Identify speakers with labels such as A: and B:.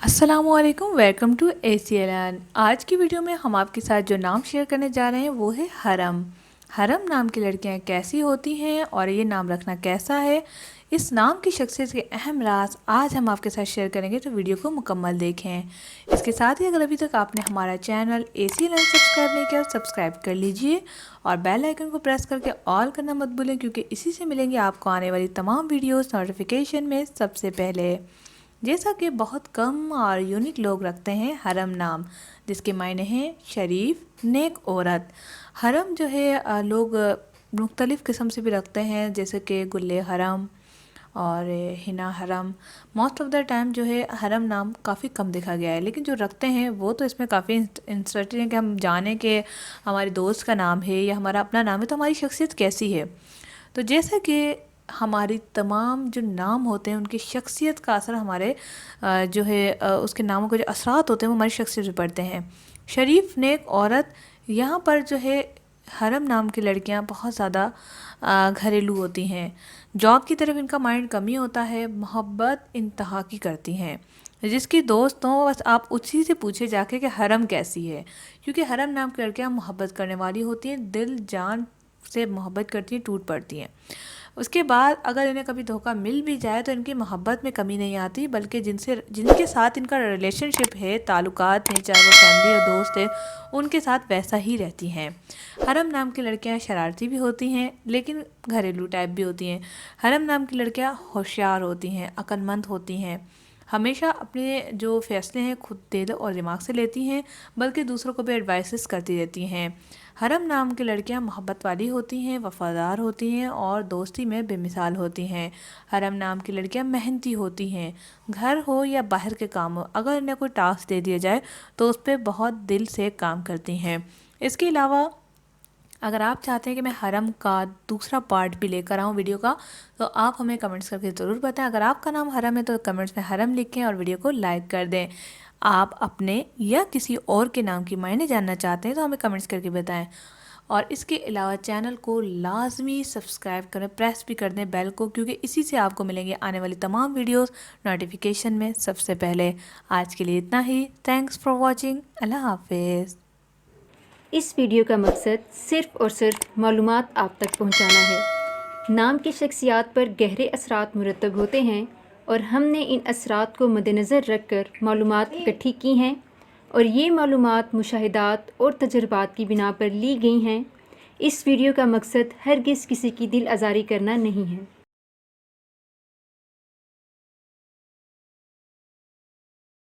A: अस्सलामुअलैकुम, welcome to ACLN। आज की वीडियो में हम आपके साथ जो नाम शेयर करने जा रहे हैं वो है हरम। हरम नाम की लड़कियां कैसी होती हैं और ये नाम रखना कैसा है, इस नाम की शख्सियत के अहम राज आज हम आपके साथ शेयर करेंगे, तो वीडियो को मुकम्मल देखें। इसके साथ ही अगर अभी तक आपने हमारा चैनल ACLN सब्सक्राइब नहीं किया, सब्सक्राइब कर लीजिए और बेल आइकन को प्रेस करके ऑल करना मत भूलें, क्योंकि इसी से मिलेंगे आपको आने वाली तमाम वीडियोज़ नोटिफिकेशन में सबसे पहले। जैसा कि बहुत कम और यूनिक लोग रखते हैं हरम नाम, जिसके मायने हैं शरीफ, नेक औरत। हरम जो है लोग मुख्तलिफ़ किस्म से भी रखते हैं, जैसे कि गुल्ले हरम और हिना हरम। मोस्ट ऑफ़ द टाइम जो है हरम नाम काफ़ी कम देखा गया है, लेकिन जो रखते हैं वो तो इसमें काफ़ी इंटरेस्टिंग है कि हम जानें कि हमारे दोस्त का नाम है या हमारा अपना नाम है तो हमारी शख्सियत कैसी है। तो जैसा कि हमारी तमाम जो नाम होते हैं उनकी शख्सियत का असर हमारे जो है उसके नामों के जो असरात होते हैं वो हमारी शख्सियत पे पड़ते हैं। शरीफ, नेक औरत, यहाँ पर जो है हरम नाम की लड़कियाँ बहुत ज़्यादा घरेलू होती हैं। जॉब की तरफ इनका माइंड कम ही होता है, मोहब्बत इंतहा की करती हैं। जिसकी दोस्त हो बस आप उसी से पूछे जाके कि हरम कैसी है, क्योंकि हरम नाम की लड़कियाँ मोहब्बत करने वाली होती हैं, दिल जान से मोहब्बत करती हैं, टूट पड़ती हैं। उसके बाद अगर इन्हें कभी धोखा मिल भी जाए तो इनकी मोहब्बत में कमी नहीं आती, बल्कि जिनके साथ इनका रिलेशनशिप है, ताल्लुकात हैं, चाहे वो फैमिली और दोस्त है, उनके साथ वैसा ही रहती हैं। हरम नाम की लड़कियां शरारती भी होती हैं, लेकिन घरेलू टाइप भी होती हैं। हरम नाम की लड़कियां होशियार होती हैं, अक्लमंद होती हैं, हमेशा अपने जो फ़ैसले हैं खुद दिल और दिमाग से लेती हैं, बल्कि दूसरों को भी एडवाइसेस करती रहती हैं। हरम नाम की लड़कियां मोहब्बत वाली होती हैं, वफ़ादार होती हैं और दोस्ती में बेमिसाल होती हैं। हरम नाम की लड़कियां मेहनती होती हैं, घर हो या बाहर के काम हो, अगर इन्हें कोई टास्क दे दिया जाए तो उस पर बहुत दिल से काम करती हैं। इसके अलावा अगर आप चाहते हैं कि मैं हरम का दूसरा पार्ट भी लेकर आऊँ वीडियो का, तो आप हमें कमेंट्स करके ज़रूर बताएं। अगर आपका नाम हरम है तो कमेंट्स में हरम लिखें और वीडियो को लाइक कर दें। आप अपने या किसी और के नाम की मायने जानना चाहते हैं तो हमें कमेंट्स करके बताएं। और इसके अलावा चैनल को लाजमी सब्सक्राइब करें, प्रेस भी कर दें बेल को, क्योंकि इसी से आपको मिलेंगे आने वाली तमाम वीडियोस नोटिफिकेशन में सबसे पहले। आज के लिए इतना ही। Thanks for watching. अल्लाह हाफिज़।
B: इस वीडियो का मकसद सिर्फ़ और सिर्फ मालूमात आप तक पहुंचाना है। नाम की शख्सियात पर गहरे असरात मुरतब होते हैं और हमने इन असरात को मद्देनज़र रख कर मालूमात इकट्ठी की हैं, और ये मालूमात मुशाहिदात और तजर्बात की बिना पर ली गई हैं। इस वीडियो का मकसद हरगिज़ किसी की दिल आज़ारी करना नहीं है।